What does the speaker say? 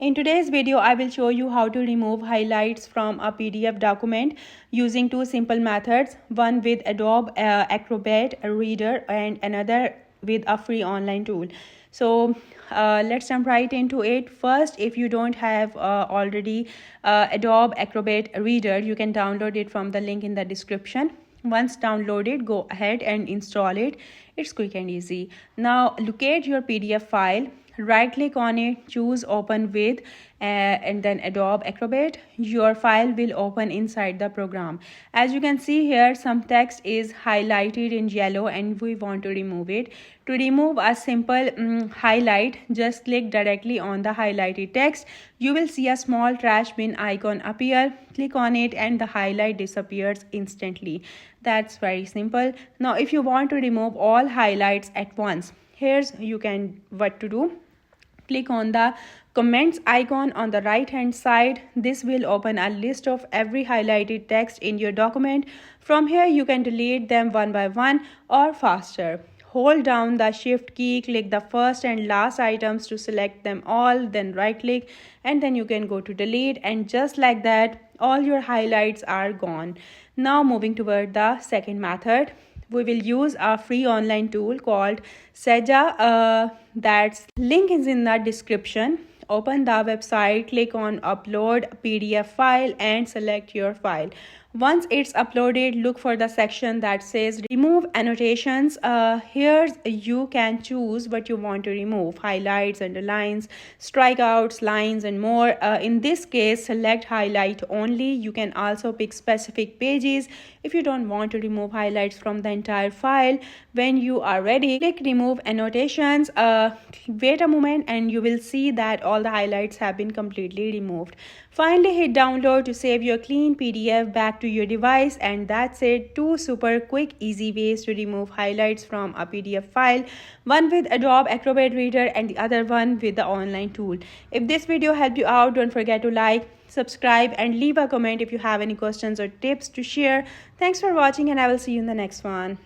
In today's video, I will show you how to remove highlights from a PDF document using two simple methods, one with Adobe Acrobat Reader and another with a free online tool. So let's jump right into it. First, if you don't have already Adobe Acrobat Reader, you can download it from the link in the description. Once downloaded, go ahead and install it. It's quick and easy. Now locate your PDF file, right click on it, choose open with and then Adobe Acrobat. Your file will open inside the program. As you can see here, some text is highlighted in yellow and we want to remove it. To remove a simple highlight, just click directly on the highlighted text. You will see a small trash bin icon appear. Click on it and the highlight disappears instantly. That's very simple. Now if you want to remove all highlights at once, here's what to do. Click on the comments icon on the right hand side. This will open a list of every highlighted text in your document. From here you can delete them one by one or faster. Hold down the shift key, click the first and last items to select them all, then right click and then you can go to delete, and just like that all your highlights are gone. Now moving toward the second method, we will use a free online tool called Seja. That's link is in the description. Open the website, click on upload PDF file and select your file. Once it's uploaded, look for the section that says remove annotations. Here you can choose what you want to remove: highlights, underlines, strikeouts, lines and more. In this case, select highlight only. You can also pick specific pages if you don't want to remove highlights from the entire file. When you are ready, click remove annotations. Wait a moment and you will see that all the highlights have been completely removed. Finally, hit download to save your clean PDF back to your device, and that's it. Two super quick, easy ways to remove highlights from a PDF file, one with Adobe Acrobat Reader and the other one with the online tool. If this video helped you out, don't forget to like, subscribe and leave a comment if you have any questions or tips to share. Thanks for watching and I will see you in the next one.